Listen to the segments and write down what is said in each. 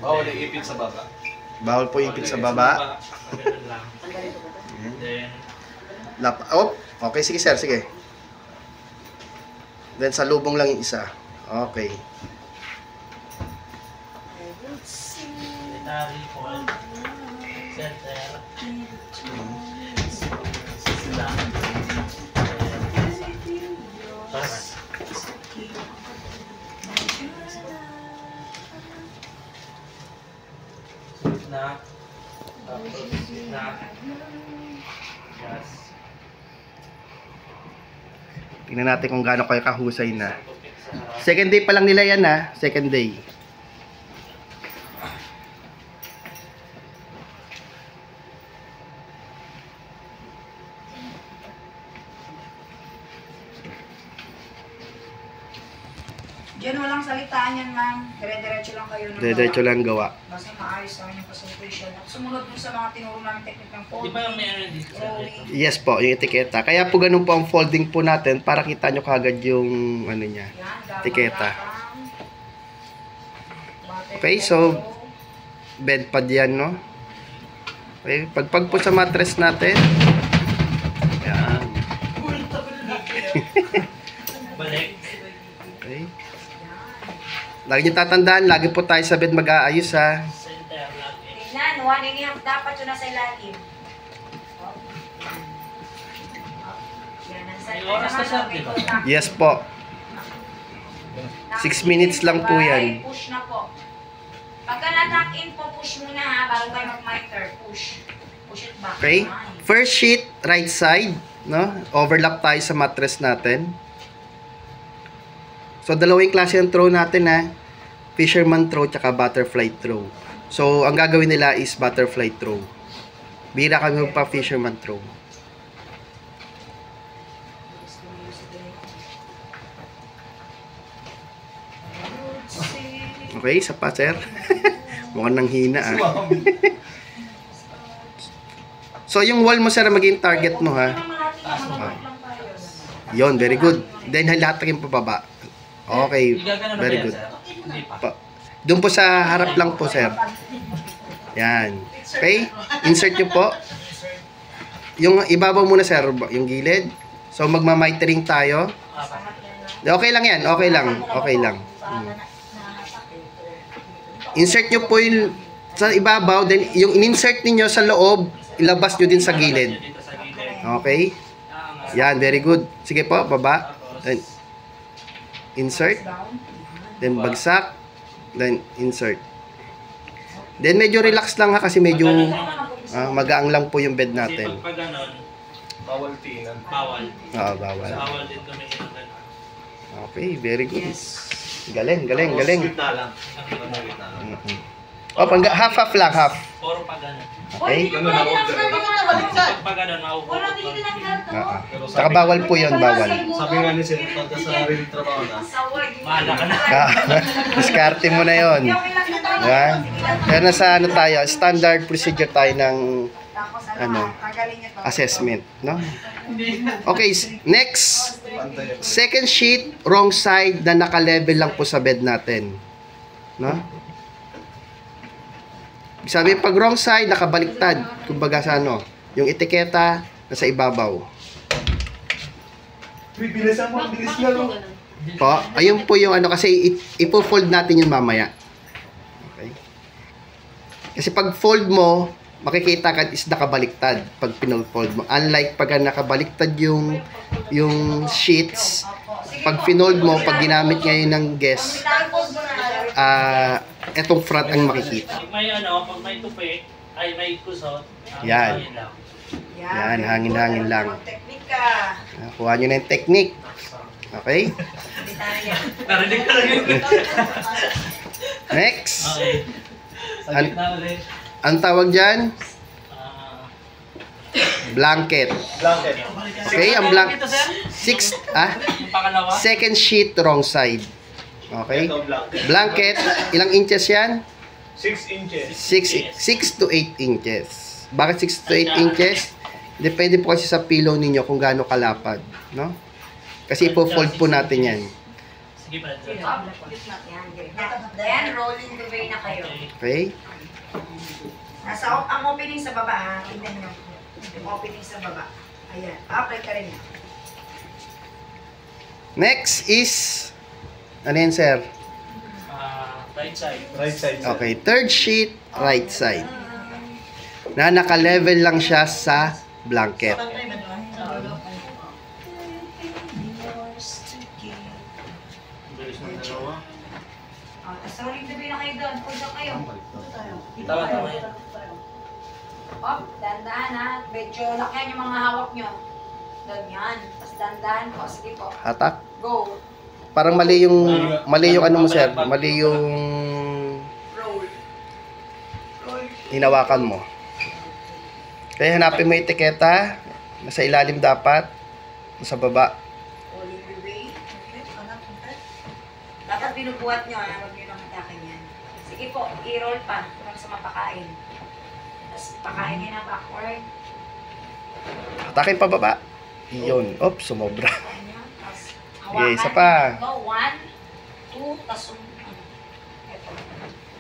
Bawal yung ipit sa baba. Bawal po ipit sa baba. Ganun lang. Then, Oh, okay, sige sir, sige. Then sa lubong lang yung isa. Okay. military hold. Center. Sila. Tapos, na. Tapos, na. Yes. Tingnan natin kung gaano kayo kahusay na. Second day pa lang nila yan ha. Second day. Diyan walang salitaan yan, ma'am. Dire-diretso lang kayo ng Diretso lang gawa. Basta maayos lang yung presentation. At sumunod mo sa mga tinuro namin technique ng Di folding, ba may ano dito sa rolling. Yes po, yung etiketa. Kaya po ganun po ang folding po natin para kita nyo kagad yung ano niya. Yan, Etiketa. Bate- Okay, so bed pad yan, no? Okay, pagpag po sa mattress natin. Yan. balik. Okay. Lagi nyo tatandaan, lagi po tayo sa bed mag-aayos ha. Center lang. Tingnan, 1.5 dapat yun nasa ilalim. Yan, nasa May oras na siya, di ba? Yes po. 6 minutes lang po yan. Push na po. Pagka na-tuck in po, push muna ha, bago tayo mag-miter. Push. Push it back. Okay. First sheet, right side, no? Overlap tayo sa mattress natin. So, dalawang klase ng throw natin ha. Fisherman throw tsaka butterfly throw. So, ang gagawin nila is butterfly throw. Bira kami pa fisherman throw. Okay, isa pa sir. Mukhang nang hina ah. So, yung wall mo sir, maging target mo ha. Yon, very good. Then, lahat yung pababa. Okay, Igagano ba very yan, good. sir? Hindi pa. Doon po sa harap lang po, sir. Yan. Okay? Insert nyo po. Yung ibabaw muna, sir. Yung gilid. So, magmamitering tayo. Okay lang yan. Okay lang. Okay lang. Insert nyo po yung sa ibabaw. Then, yung in-insert niyo sa loob, ilabas nyo din sa gilid. Dito sa gilid. Okay? Yan. Very good. Sige po, baba. Then, insert. Then, bagsak. Then, insert. Then, medyo relax lang ha kasi medyo magaang lang po yung bed Kasi natin. pag ganon, Bawal tinan. bawal. Oo, bawal. Bawal din tumingin ng ganon. Okay, very good. Galing, galing, galing. Sweet na lang. Sweet na lang. Oh, half lang, half. Puro pag ganon. Okay? Ganun na order. Pag ganon, mauupo. Pero Saka bawal po yun, bawal. Sabi nga ni Sir, pagka sa real trabaho na, Mahala ka na. Diskarte mo na yun. Yan. Kaya nasa ano tayo, standard procedure tayo ng assessment. No? Okay, next. Second sheet, wrong side na naka-level lang po sa bed natin. No? Sabi, pag wrong side, nakabaliktad. Kumbaga sa ano, yung etiketa nasa ibabaw. bilis na no. Po, ayun po yung ano, kasi ipo-fold natin yung mamaya. Okay? Kasi pag fold mo, makikita ka is nakabaliktad pag pinold-fold mo. Unlike pag nakabaliktad yung sheets, pag pinold mo, pag ginamit ngayon ng guest, etong front ang makikita. Pag may ano, pag may tupi, ay may kusot. Yan. ayun lang. Yan, hangin-hangin lang. Teknik ka. Kuha nyo na yung technique. Okay? Narinig ka lang yun. Next. Okay. Sa gitna ulit. Ang tawag dyan, Ah, blanket. Blanket. Okay, ang Ito, sir? Yung pangalawa? second sheet, wrong side. Okay? Ito, blanket. Blanket, ilang inches yan? 6 inches. 6 to 8 inches. Bakit 6 to 8 inches? Depende po kasi sa pillow ninyo kung gaano kalapad. No? Kasi ipo-fold po natin yan. Sige pa. Yan, then rolling the way na kayo. Okay? Ang opening sa baba, ha? Tingnan nyo. Yung opening sa baba. Ayan. Apply ka rin. Next is, ano yan, sir? Right side. Right side, sir. Okay, third sheet, right side. Na naka-level lang siya sa blanket. Bilis ng dalawa. Tapos rolling the way na kayo doon. Push up kayo. Tama yan. Up, dandahan ha. Medyo lakihan yung mga hawak nyo. Ganyan. Tapos dandahan po. Sige po. Hatak. Go. Parang mali yung ano mo, sir. Mali yung Roll. hinawakan mo. Kaya hanapin mo yung etiketa. Nasa ilalim dapat. Nasa baba. Rolling the way. Dapat binubuhat nyo ha. Huwag nyo lang hatakin yan. Sige po. I-roll pa. Hanggang sa mapakain. Tapos pakain nyo na backward. Hatakin pa baba. Yun. Oops, sumobra. Ganyan. Tapos Okay, isa pa. Go. 1, 2, tapos ito.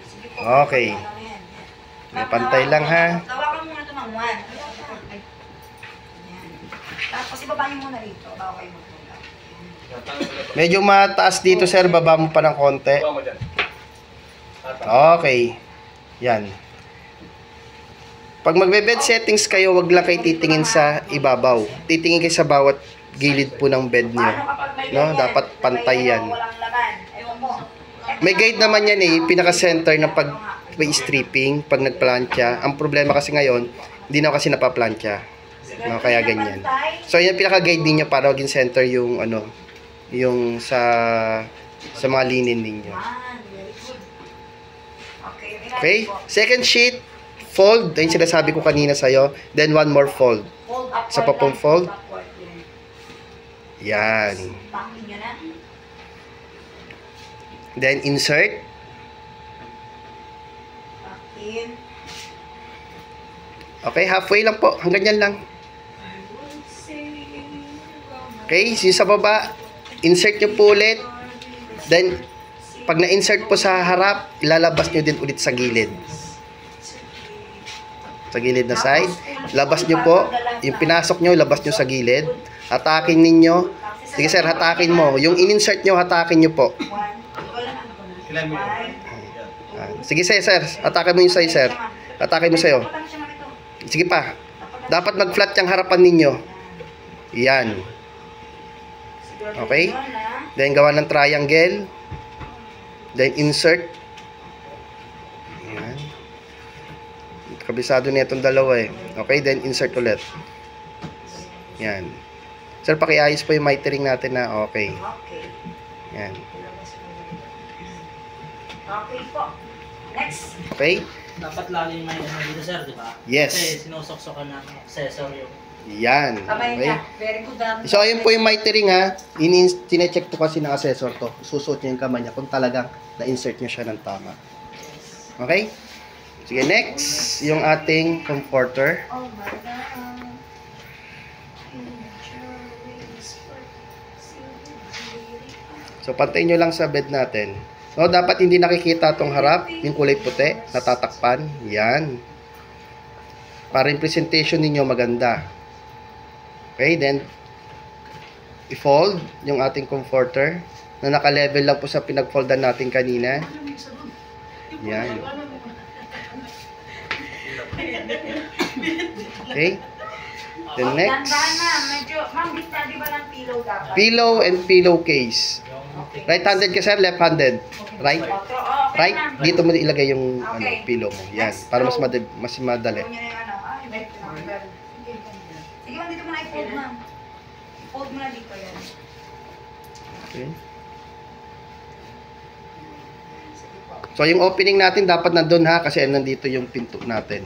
Sige po. Okay. Ano yan? May pantay lang, ha? Tawakan muna ito ng 1. Ayan. Tapos ibaba nyo muna dito. Bago kayo magpunta. Medyo mataas dito, sir. Baba mo pa ng konti. Baba mo dyan. Okay. Yan. Pag magbe-bed settings kayo, wag lang kayo titingin sa ibabaw. Titingin kayo sa bawat gilid po ng bed niyo. Paano kapag may No, ganyan? dapat pantay yan. Walang laman. Ewan mo. May guide naman yan eh, pinaka-center ng pag may stripping, pag nagplancha. Ang problema kasi ngayon, hindi na kasi napaplancha. No, kaya ganyan. So, yan pinaka-guide ninyo para maging center yung ano, yung sa mga linen ninyo. Very good. Okay? Second sheet, fold. Ayun sinasabi ko kanina sa'yo. Then one more fold. Fold upward Sa papong lang, fold? upward, yan. Yan. Packing nyo na. Then insert. Packing. Okay, halfway lang po. Hanggang yan lang. Okay, yung sa baba, insert nyo po ulit. Then, pag na-insert po sa harap, ilalabas nyo din ulit sa gilid. Sa gilid na side. Labas nyo po. Yung pinasok nyo, labas nyo sa gilid. Hatakin ninyo. Sige sir, hatakin mo. Yung in-insert nyo, hatakin nyo po. Ilan mo yun? Sige sir, hatakin mo yung sa'yo, sir. Hatakin mo sa'yo. Sige pa. Dapat mag-flat yung harapan ninyo. Yan. Okay? Then, gawa ng triangle. Then, insert. Yan. Kabisado na itong dalawa eh. Okay, then insert ulit. Yan. Sir, pakiayos po yung mitering natin na okay. Okay. Yan. Okay po. Next. Okay? Dapat lalo yung may ano dito, sir, di ba? Yes. Kasi sinusok-sokan ng accessory yung... Yan. Kamay Okay? niya. Very good. So, ayun po yung mitering ha. Tine-check to kasi ng assessor to. Susuot niya yung kamay niya kung talagang na-insert niya siya ng tama. Okay? Sige, next. Yung ating comforter. Oh my God. So, pantayin nyo lang sa bed natin. No, dapat hindi nakikita itong harap, yung kulay puti, natatakpan. Yan. Para yung presentation ninyo maganda. Okay, then, i-fold yung ating comforter na naka-level lang po sa pinag-foldan natin kanina. Yan. Okay. The next, Dandahan na. Medyo, ma'am, di ba ng pillow dapat? pillow and pillow-case. Okay. Right-handed ka, sir? Left-handed? Right? Okay, Right? ma'am. Dito mo ilagay yung Okay. pillow mo. Yan. Para mas madali. Gawin niyo na yung ano. Ay, wait. Sige, ma'am, dito mo na i-fold, ma'am. Fold mo na dito yan. Okay. So, yung opening natin dapat nandun ha, kasi nandito yung pinto natin.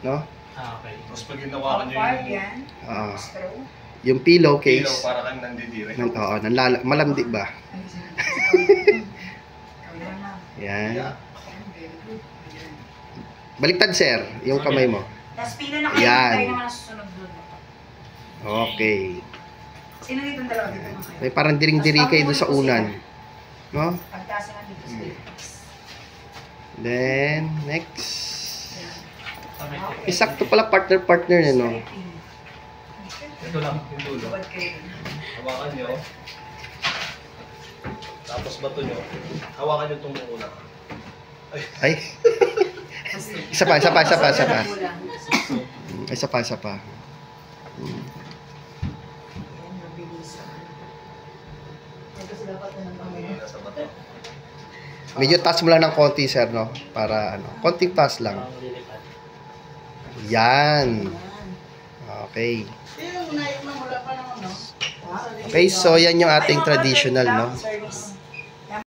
No? Okay. Tapos pag ginawa ka nyo Apart yung yan. Ah, Straw. yung pillow pillow, case. para kang nandidire. Oo, malandi ba? Yan. Baliktad, sir, yung kamay mo. Tapos pillow na kayo. Yan. Tayo naman ang susunod doon. Okay. Sino dito ang dalawa dito? May parang diring-diri kayo doon sa unan. No? Pagtaas naman dito sa Then, next. Isakto pala partner-partner niya, no? Ito lang, yung dulo. Hawakan nyo. Tapos bato nyo. Hawakan nyo itong una. Ay. Isa pa. Isa pa. Nasa bato. Medyo taas mo lang ng konti, sir, no? Para, konting taas lang. Parang lilipad. Yan. Okay. Okay, so yan yung ating traditional, no? Service.